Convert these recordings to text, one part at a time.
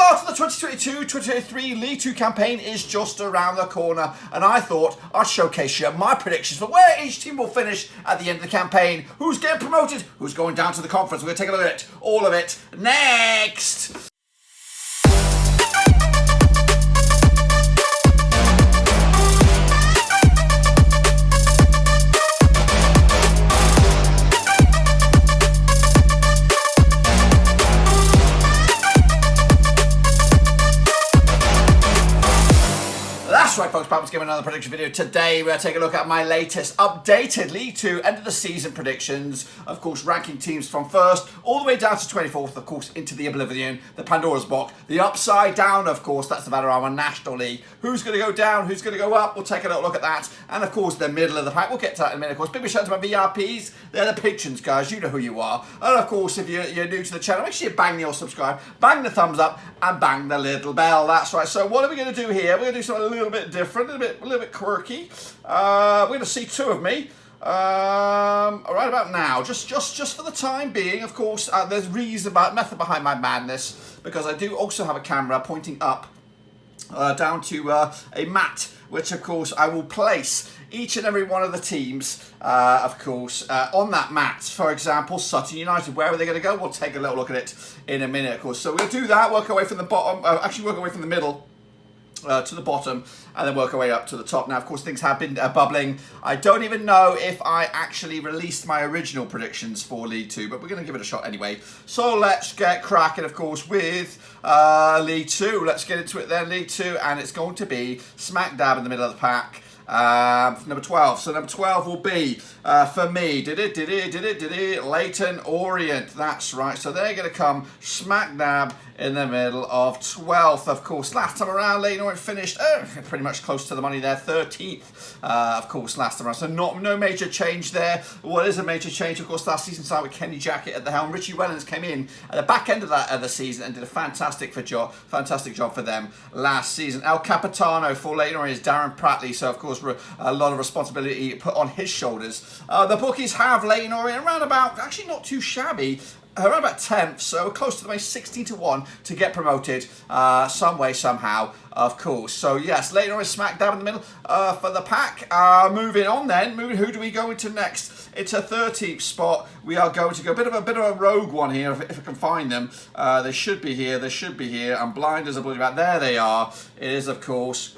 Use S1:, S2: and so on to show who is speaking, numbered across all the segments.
S1: start of the 2022-2023 League 2 campaign is just around the corner, and I thought I'd showcase you my predictions for where each team will finish at the end of the campaign, who's getting promoted, who's going down to the conference. We're going to take a look at it, all of it, next! That's right, folks, Pablo's giving another prediction video. Today, we're going to take a look at my latest updated League 2 end of the season predictions. Of course, ranking teams from first all the way down to 24th, of course, into the oblivion, the Pandora's box, the upside down, of course, that's the Valorama National League. Who's going to go down? Who's going to go up? We'll take a little look at that. And, of course, the middle of the pack. We'll get to that in a minute, of course. Big shout out to my VRPs. They're the patrons, guys. You know who you are. And, of course, if you're new to the channel, make sure you bang the old subscribe, bang the thumbs up, and bang the little bell. That's right. So what are we going to do here? We're going to do something a little bit different, a little bit quirky. We're going to see two of me right about now, just for the time being. Of course, there's method behind my madness, because I do also have a camera pointing up down to a mat, which of course I will place each and every one of the teams, of course, on that mat. For example, Sutton United, where are they going to go? We'll take a little look at it in a minute, of course. So we'll do that, work our way from the bottom, actually work our way from the middle to the bottom, and then work our way up to the top. Now, of course, things have been bubbling. I don't even know if I actually released my original predictions for League 2, but we're going to give it a shot anyway. So let's get cracking, of course, with League 2. Let's get into it then, League 2, and it's going to be smack dab in the middle of the pack. Number 12. So number 12 will be, for me, Leyton Orient. That's right. So they're going to come smack dab in the middle of 12th. Of course, last time around, Leyton Orient finished pretty much close to the money there, 13th. Of course, last time around. So no major change there. What is a major change, of course, last season started with Kenny Jackett at the helm. Richie Wellens came in at the back end of the season and did a fantastic job for them last season. El Capitano for Leyton Orient is Darren Prattley. So, of course, a lot of responsibility put on his shoulders. The bookies have Leyton Orient around about, actually not too shabby, around about 10th, so close to the way, 16-1 to get promoted some way, somehow, of course. So yes, Leyton Orient smack dab in the middle for the pack. Moving on then, who do we go into next? It's a 13th spot. We are going to go a bit of a rogue one here, if I can find them. They should be here. I'm blind as a bloody bat. There they are. It is, of course,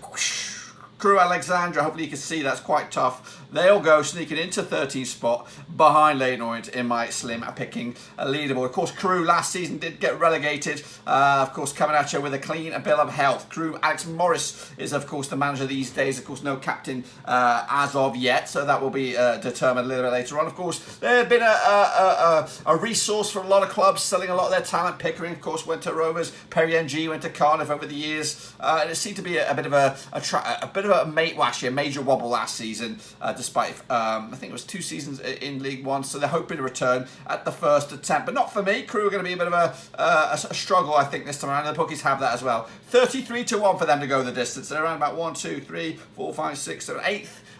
S1: Crewe Alexandra. Hopefully you can see that's quite tough. They'll go sneaking into 13th spot behind Leyton Orient in my slim picking leaderboard. Of course, Crewe last season did get relegated. Of course, coming at you with a clean bill of health. Crewe, Alex Morris is, of course, the manager these days. Of course, no captain as of yet, so that will be determined a little bit later on. Of course, there have been a resource for a lot of clubs selling a lot of their talent. Pickering, of course, went to Rovers. Perry NG went to Cardiff over the years, and it seemed to be a bit of a major wobble last season. Despite, I think it was 2 seasons in League 1, so they're hoping to return at the first attempt. But not for me. Crewe are going to be a bit of a struggle, I think, this time around. And the bookies have that as well. 33-1 for them to go the distance. They're around about 1, 2, 3, 4, 5, 6, 7,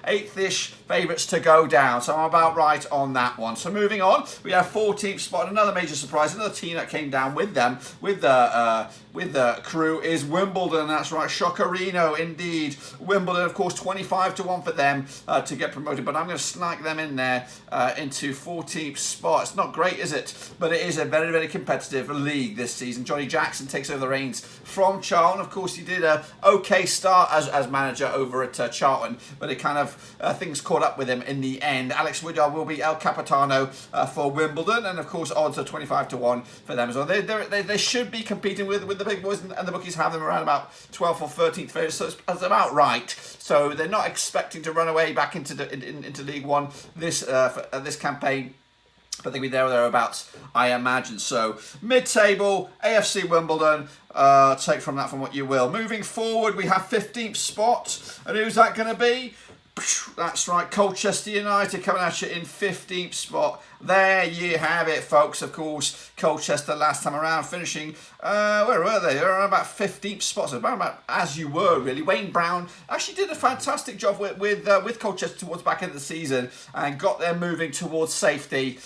S1: 8th-ish favourites to go down. So I'm about right on that one. So moving on, we have 14th spot. Another major surprise. Another team that came down with them, with the Crewe, is Wimbledon. That's right, Shockerino indeed. Wimbledon, of course, 25-1 for them to get promoted. But I'm going to snag them in there into 14th spot. It's not great, is it? But it is a very, very competitive league this season. Johnny Jackson takes over the reins from Charlton. Of course, he did a okay start as manager over at Charlton, but it kind of things caught up with him in the end. Alex Woodard will be El Capitano for Wimbledon, and of course odds are 25-1 for them as well. They should be competing with the big boys, and the bookies have them around about 12th or 13th favourites, so it's about right. So they're not expecting to run away back into League 1 this campaign. But they'll be there or thereabouts, I imagine. So, mid-table, AFC Wimbledon, take from what you will. Moving forward, we have 15th spot. And who's that going to be? That's right, Colchester United coming at you in 15th spot. there you have it, folks. Of course, Colchester last time around finishing, where were they? They were about 15th spots, about as you were, really. Wayne Brown actually did a fantastic job with Colchester towards back end of the season and got them moving towards safety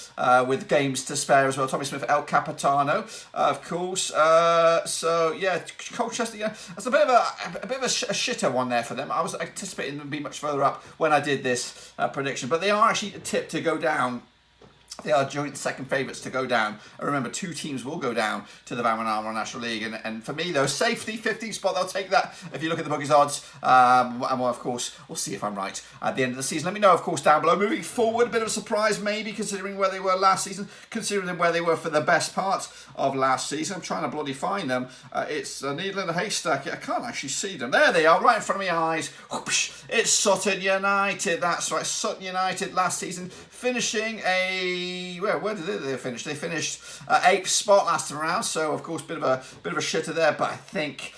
S1: with games to spare as well. Tommy Smith, El Capitano, of course. So yeah, Colchester, yeah, that's a bit of a shitter one there for them. I was anticipating them to be much further up when I did this prediction, but they are actually tipped to go down. They are joint second favourites to go down. And remember, 2 teams will go down to the Van Armour National League. And for me, though, safety, 15th spot, they'll take that if you look at the bookies odds. And well, of course, we'll see if I'm right at the end of the season. Let me know, of course, down below. Moving forward, a bit of a surprise maybe, considering where they were last season, considering where they were for the best part of last season. I'm trying to bloody find them. It's a needle in a haystack. I can't actually see them. There they are, right in front of my eyes. Whoosh, it's Sutton United. That's right, Sutton United last season finishing where did they finish? They finished 8th spot last time around, so of course bit of a shitter there, but I think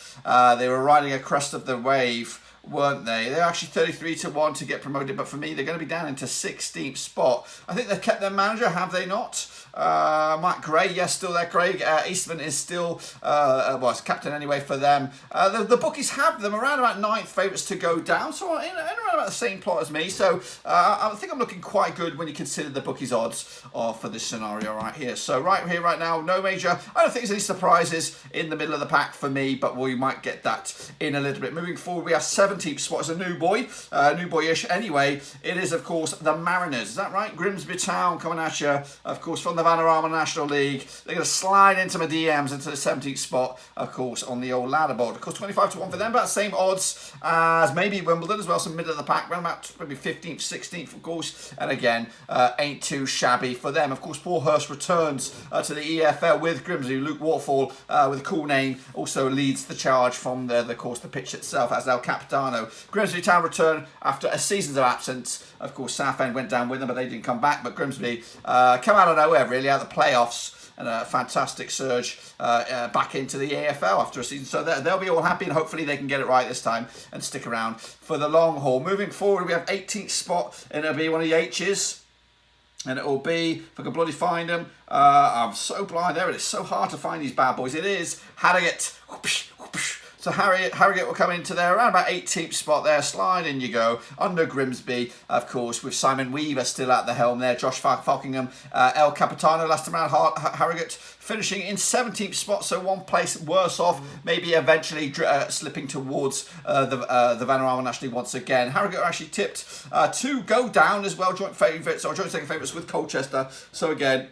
S1: they were riding a crest of the wave, weren't they? They're actually 33-1 to get promoted, but for me they're going to be down into 16th spot. I think they've kept their manager, have they not? Matt Gray, yes, still there. Craig Eastman is still, it's captain anyway for them. The bookies have them around about 9th favourites to go down, so in around about the same plot as me. So I think I'm looking quite good when you consider the bookies odds for this scenario right here. So right here, right now, no major. I don't think there's any surprises in the middle of the pack for me, but we might get that in a little bit. Moving forward, we have 17th spot as a new boyish anyway. It is, of course, the Mariners. Is that right? Grimsby Town coming at you, of course, from the Van Armour National League. They're going to slide into my DMs into the 17th spot, of course, on the old ladder board. Of course, 25-1 for them, about the same odds as maybe Wimbledon as well, some middle of the pack, around about maybe 15th, 16th, of course, and again, ain't too shabby for them. Of course, Paul Hurst returns to the EFL with Grimsby. Luke Waterfall, with a cool name, also leads the charge from the pitch itself as El Capitano. Grimsby Town return after a season of absence. Of course, Southend went down with them, but they didn't come back. But Grimsby come out of nowhere, really, out of the playoffs, and a fantastic surge back into the AFL after a season. So they'll be all happy, and hopefully they can get it right this time and stick around for the long haul. Moving forward, we have 18th spot, and it'll be one of the H's. And it will be, if I can bloody find them, I'm so blind. There it is, so hard to find these bad boys. It is Harrogate. Whoosh, whoosh. So Harrogate will come into there around about 18th spot there. Slide in you go. Under Grimsby, of course, with Simon Weaver still at the helm there. Josh Falkingham, El Capitano last time around. Harrogate finishing in 17th spot, so one place worse off. Maybe eventually slipping towards the Van Armour National League once again. Harrogate are actually tipped to go down as well. Joint favourites, or joint second favourites with Colchester. So again,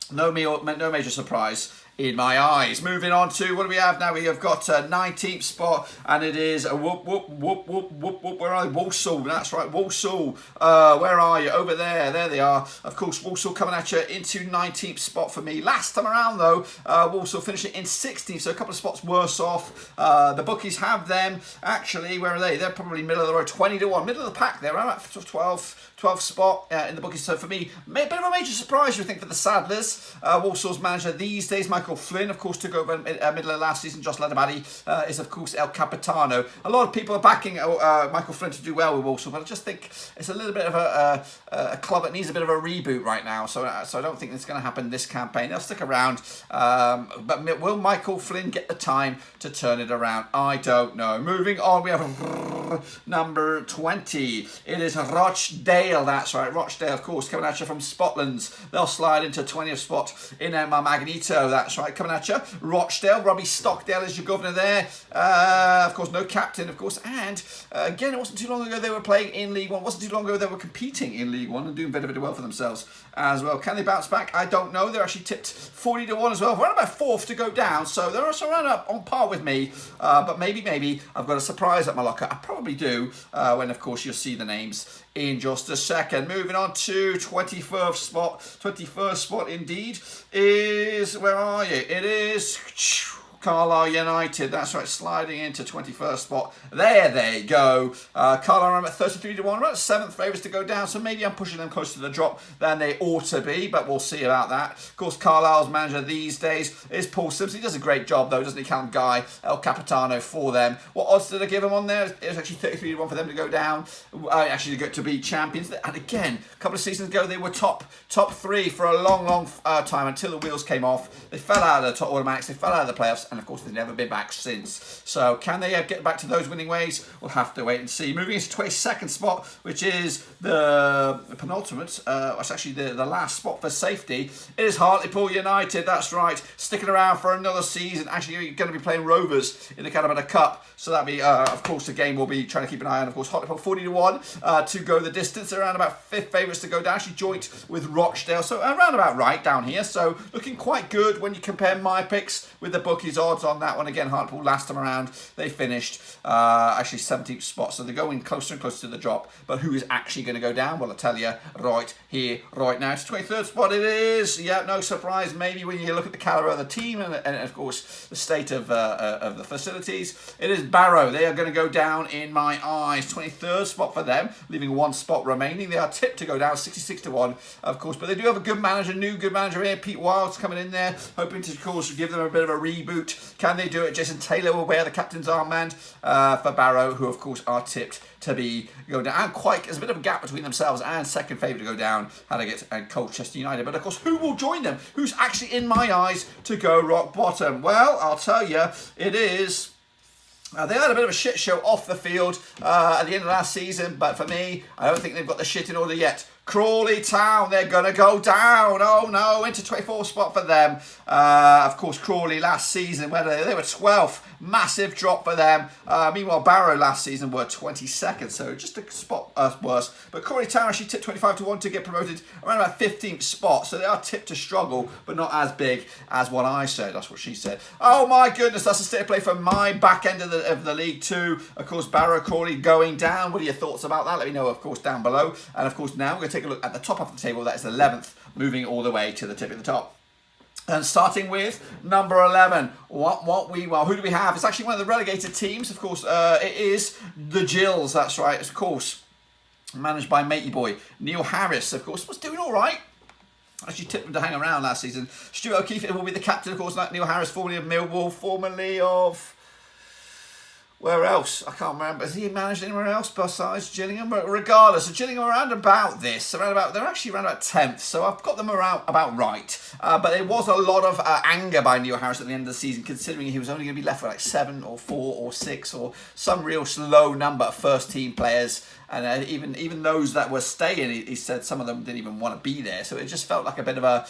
S1: no major surprise in my eyes. Moving on to, what do we have now? We have got 19th spot, and it is a where are they? Walsall, that's right, Walsall. Where are you? Over there. There they are. Of course, Walsall coming at you into 19th spot for me. Last time around, though, Walsall finishing in 16th, so a couple of spots worse off. The bookies have them, actually, where are they? They're probably middle of the road, 20-1. Middle of the pack, they're around 12th spot in the bookies. So for me, a bit of a major surprise, you think, for the Saddlers. Walsall's manager these days, Michael Flynn, of course, took over middle of last season. Josh Ladabadi is, of course, El Capitano. A lot of people are backing Michael Flynn to do well with Walsall, but I just think it's a little bit of a club that needs a bit of a reboot right now. So I don't think it's going to happen this campaign. They'll stick around, but will Michael Flynn get the time to turn it around? I don't know. Moving on, we have number 20. It is Rochdale. That's right, Rochdale, of course, coming at you from Spotlands. They'll slide into 20th spot in my Magneto. That's right, coming at you. Rochdale, Robbie Stockdale is your governor there. Of course, no captain, of course. And again, it wasn't too long ago they were playing in League One. It wasn't too long ago they were competing in League One and doing very well for themselves as well. Can they bounce back? I don't know. They're actually tipped 40-1 as well. We're about 4th to go down, so they're also around up on par with me. But maybe I've got a surprise at my locker. I probably do when, of course, you'll see the names in just a second. Moving on to 21st spot. 21st spot indeed is, where are you? It is Carlisle United, that's right, sliding into 21st spot. There they go. Carlisle are at 33 to 1, about 7th favourites to go down, so maybe I'm pushing them closer to the drop than they ought to be, but we'll see about that. Of course, Carlisle's manager these days is Paul Simpson. He does a great job, though, doesn't he? Callum Guy, El Capitano for them. What odds did I give him on there? It was actually 33 to 1 for them to go down, actually to be champions. And again, a couple of seasons ago, they were top 3 for a long time until the wheels came off. They fell out of the top automatics, they fell out of the playoffs, and of course, they've never been back since. So, can they get back to those winning ways? We'll have to wait and see. Moving into 22nd spot, which is the penultimate, it's actually the last spot for safety. It is Hartlepool United, that's right, sticking around for another season. Actually, going to be playing Rovers in the Calamata Cup, so that'll be, of course, a game we'll be trying to keep an eye on. Of course, Hartlepool 40 to 1 to go the distance. They're around about 5th favourites to go down, actually joint with Rochdale, so around about right down here. So looking quite good when you compare my picks with the bookies' odds on that one. Again, Hartlepool last time around, they finished actually 17th spot, so they're going closer and closer to the drop. But who is actually going to go down? Well, I'll tell you right here, right now. It's 23rd spot it is. Yeah, no surprise maybe when you look at the calibre of the team and of course the state of the facilities. It is Barrow. They are going to go down in my eyes. 23rd spot for them, leaving one spot remaining. They are tipped to go down 66 to 1, of course, but they do have a good manager, new good manager here. Pete Wild's coming in there, hoping to, of course, give them a bit of a reboot. Can they do it? Jason Taylor will wear the captain's armband for Barrow, who, of course, are tipped to go down. And quite, there's a bit of a gap between themselves and second favourite to go down, Harrogate and Colchester United. But, of course, who will join them? Who's actually, in my eyes, to go rock bottom? Well, I'll tell you, it is... they had a bit of a shit show off the field at the end of last season, but for me, I don't think they've got the shit in order yet. Crawley Town, they're going to go down. Oh no, into 24th spot for them. Of course, Crawley last season, where they were 12th. Massive drop for them. Meanwhile, Barrow last season were 22nd, so just a spot worse. But Crawley Town actually tipped 25 to 1 to get promoted around about 15th spot, so they are tipped to struggle, but not as big as what I said. That's what she said. Oh my goodness, that's a state of play for my back end of the League 2. Of course, Barrow, Crawley going down. What are your thoughts about that? Let me know, of course, down below. And of course, now we're going to take a look at the top of the table. That is 11th, moving all the way to the tip of the top. And starting with number 11, who do we have? It's actually one of the relegated teams, of course. It is the Gills, that's right, of course. Managed by matey boy Neil Harris, of course, was doing all right. Actually tipped him to hang around last season. Stuart O'Keefe will be the captain, of course, like Neil Harris, formerly of Millwall, formerly of... where else? I can't remember. Has he managed anywhere else besides Gillingham? Regardless, so Gillingham are around about this. They're actually around about 10th, so I've got them around about right. But there was a lot of anger by Neil Harris at the end of the season, considering he was only going to be left with like 7 or 4 or 6 or some real low number of first-team players. And even those that were staying, he said some of them didn't even want to be there. So it just felt like a bit of a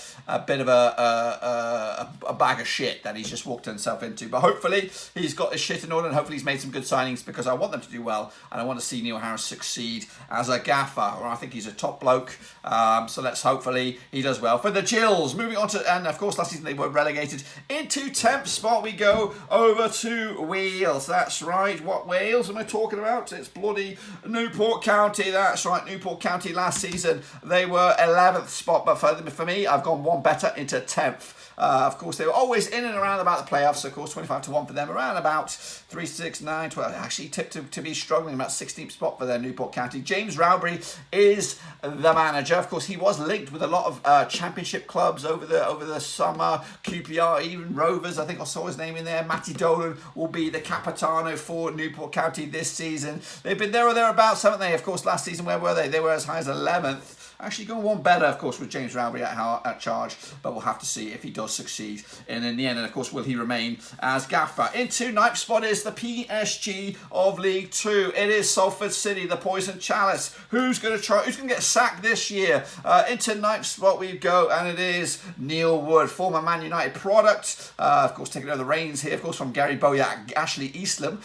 S1: bag of shit that he's just walked himself into. But hopefully he's got his shit in order, and hopefully he's made some good signings, because I want them to do well, and I want to see Neil Harris succeed as a gaffer. I think he's a top bloke. So let's hopefully he does well for the Gills. Moving on to, and of course last season they were relegated into 10th spot. We go over to Wales. That's right. What Wales am I talking about? It's bloody Newport County, that's right, Newport County last season, they were 11th spot, but for me, I've gone one better into 10th. Of course, they were always in and around about the playoffs, of course, 25 to 1 for them, around about 3, 6, 9, 12, actually tipped to be struggling, about 16th spot for their Newport County. James Rowbury is the manager. Of course, he was linked with a lot of championship clubs over the summer, QPR, even Rovers, I think I saw his name in there. Matty Dolan will be the Capitano for Newport County this season. They've been there or thereabouts, haven't they? Of course, last season, where were they? They were as high as 11th. Actually going one better, of course, with James Rowbury at charge, but we'll have to see if he does succeed. And in the end, and of course, will he remain as gaffer? Into ninth spot is the PSG of League 2. It is Salford City, the Poison Chalice. Who's going to get sacked this year? Into ninth spot we go, and it is Neil Wood, former Man United product. Of course, taking over the reins here, of course, from Gary Bowyer. Ashley Eastlam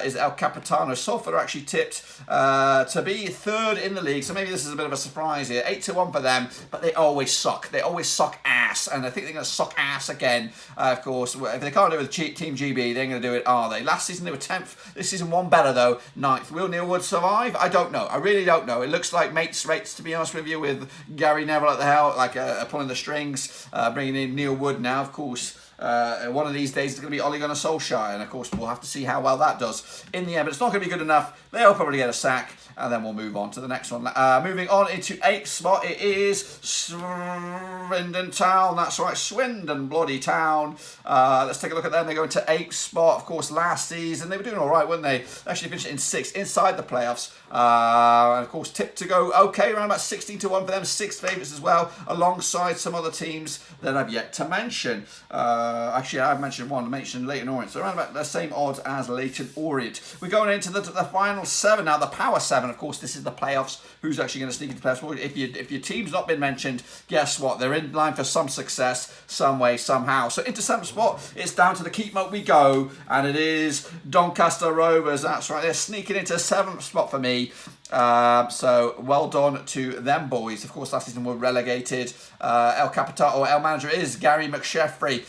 S1: is El Capitano. Salford are actually tipped to be third in the league, so maybe this is a bit of a surprise here. 8 to 1 for them, but they always suck. They always suck ass, and I think they're going to suck ass again. Of course, if they can't do it with Team GB, they're going to do it, are they? Last season they were 10th. This season one better though, 9th. Will Neil Wood survive? I don't know. I really don't know. It looks like mates rates, to be honest with you, with Gary Neville at the helm, like pulling the strings, bringing in Neil Wood now, of course. one of these days it's going to be Ole Gunnar Solskjaer, and of course we'll have to see how well that does in the end. But it's not going to be good enough. They'll probably get a sack, and then we'll move on to the next one. Moving on into 8th spot, it is Swindon Town. That's right, Swindon bloody Town. Let's take a look at them. They go into 8th spot. Of course, last season they were doing all right, weren't they? Actually finished in 6th, inside the playoffs. And of course, tipped to go okay, around about 16-1 for them, 6 favourites as well, alongside some other teams that I've yet to mention. Actually, I've mentioned one, I mentioned Leyton Orient, so around about the same odds as Leyton Orient. We're going into the final 7 now, the Power 7. Of course, this is the playoffs. Who's actually going to sneak into the playoffs? If your team's not been mentioned, guess what? They're in line for some success, some way, somehow. So into 7th spot, it's down to the keep moat we go, and it is Doncaster Rovers. That's right, they're sneaking into 7th spot for me. So well done to them boys. Of course, last season were relegated. El Capitan or El Manager is Gary McSheffrey.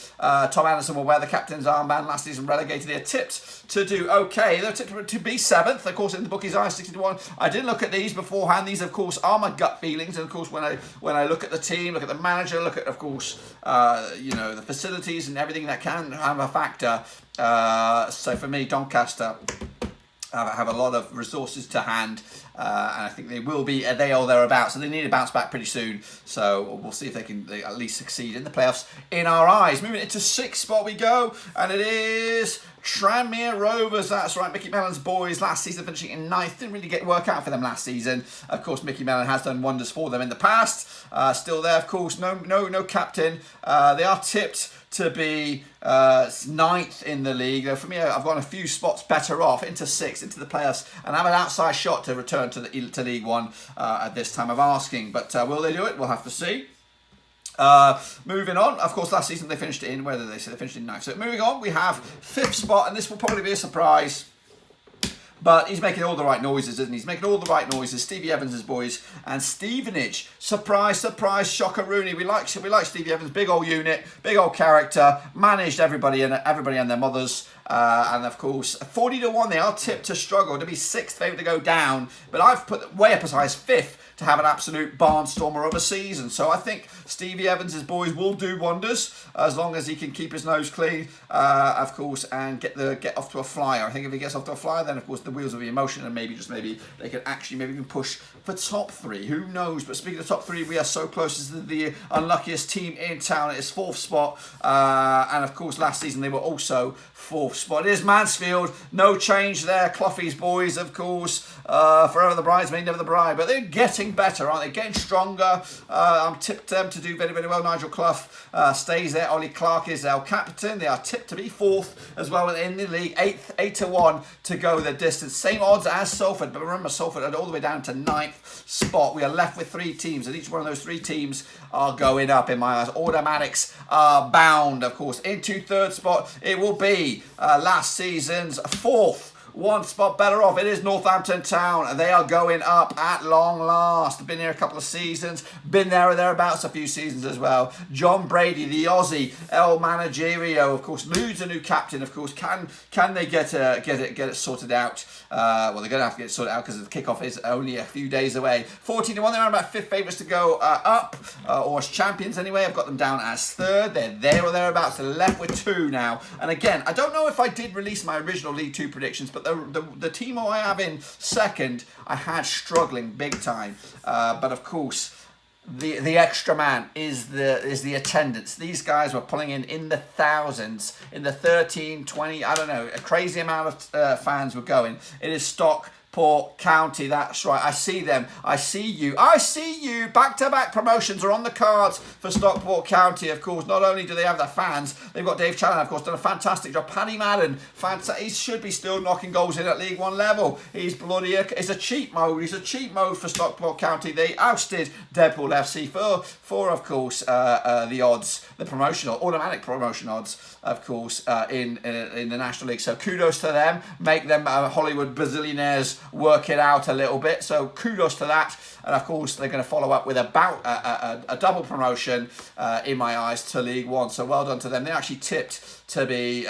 S1: Tom Anderson will wear the captain's armband. Last season relegated. They're tipped to do okay. They're tipped to be 7th. Of course, in the bookies' eyes, 60-1. I didn't look at these beforehand. These, of course, are my gut feelings. And of course, when I look at the team, look at the manager, look at, of course, the facilities and everything that can have a factor. So for me, Doncaster have a lot of resources to hand, and I think they will be they or thereabouts, so they need to bounce back pretty soon. So we'll see if they can at least succeed in the playoffs in our eyes. Moving into 6th spot we go, and it is Tranmere Rovers. That's right, Mickey Mellon's boys. Last season finishing in 9th. Didn't really work out for them last season. Of course, Mickey Mellon has done wonders for them in the past. Still there, of course. No captain. They are tipped to be 9th in the league. For me, I've gone a few spots better off into 6th, into the playoffs, and have an outside shot to return to League One at this time of asking. But will they do it? We'll have to see. Moving on, of course, last season they finished in, where did they say they finished in 9th? So moving on, we have 5th spot, and this will probably be a surprise. But he's making all the right noises, isn't he? He's making all the right noises. Stevie Evans' boys and Stevenage. Surprise, surprise, shocker Rooney. We like Stevie Evans. Big old unit, big old character. Managed everybody and their mothers. And of course, 40-1. They are tipped to struggle to be 6th favourite to go down. But I've put way up as high as 5th to have an absolute barnstormer of a season. So I think Stevie Evans' boys will do wonders as long as he can keep his nose clean, of course, and get off to a flyer. I think if he gets off to a flyer, then of course the wheels will be in motion, and maybe they can actually even push for top 3. Who knows? But speaking of top 3, we are so close as the unluckiest team in town. It is 4th spot, and of course last season they were also 4th spot. It is Mansfield. No change there. Cloughy's boys, of course. Forever the bridesmaid, never the bride. But they're getting better, aren't they? Getting stronger. I'm tipped them to do very, very well. Nigel Clough stays there. Ollie Clark is our captain. They are tipped to be 4th as well in the league. 8-1 to go the distance. Same odds as Salford. But remember, Salford are all the way down to 9th spot. We are left with 3 teams, and each one of those 3 teams are going up in my eyes. Automatics are bound, of course. Into 3rd spot, it will be last season's 4th. 1 spot better off. It is Northampton Town. They are going up at long last. Been here a couple of seasons. Been there or thereabouts a few seasons as well. John Brady, the Aussie, El Managerio, of course, lose a new captain. Of course, can they get it sorted out? Well, they're going to have to get it sorted out because the kickoff is only a few days away. 14-1. They're about 5th favourites to go up, or as champions anyway. I've got them down as 3rd. They're there or thereabouts. They're left with 2 now. And again, I don't know if I did release my original League 2 predictions, but the team I have in 2nd, I had struggling big time. But of course, the extra man is the attendance. These guys were pulling in the thousands, in the 13, 20, I don't know, a crazy amount of fans were going. It is Stockport County, that's right. I see them. I see you. Back-to-back promotions are on the cards for Stockport County, of course. Not only do they have their fans, they've got Dave Challen, of course, done a fantastic job. Paddy Madden, he should be still knocking goals in at League One level. He's it's a cheat mode. He's a cheat mode for Stockport County. They ousted Deadpool FC for of course, the odds, the automatic promotion odds, of course, in the National League. So kudos to them. Make them Hollywood bazillionaires work it out a little bit. So kudos to that. And of course, they're going to follow up with a double promotion, in my eyes, to League One. So well done to them. They actually tipped to be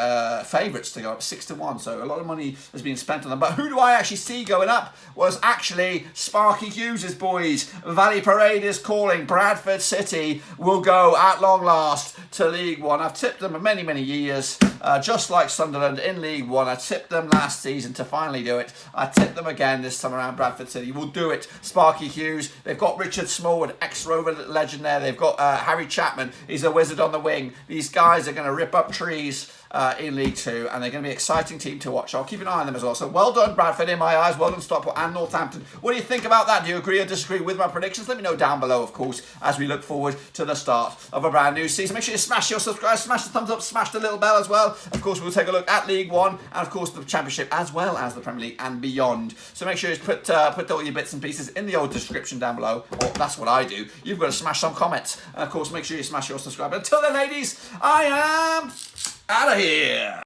S1: favourites to go up 6-1. So a lot of money has been spent on them. But who do I actually see going up was actually Sparky Hughes' boys. Valley Parade is calling. Bradford City will go at long last to League One. I've tipped them for many, many years. Just like Sunderland in League One. I tipped them last season to finally do it. I tipped them again this time around. Bradford City will do it. Sparky Hughes. They've got Richard Smallwood, ex-Rover legend there. They've got Harry Chapman. He's a wizard on the wing. These guys are going to rip up trees in League Two, and they're going to be an exciting team to watch. I'll keep an eye on them as well. So well done, Bradford, in my eyes. Well done, Stockport and Northampton. What do you think about that? Do you agree or disagree with my predictions? Let me know down below, of course, as we look forward to the start of a brand new season. Make sure you smash your subscribe, smash the thumbs up, smash the little bell as well. Of course, we'll take a look at League One and, of course, the Championship as well as the Premier League and beyond. So make sure you put all your bits and pieces in the old description down below. Or that's what I do. You've got to smash some comments. And, of course, make sure you smash your subscribe. Until then, ladies, I am out of here.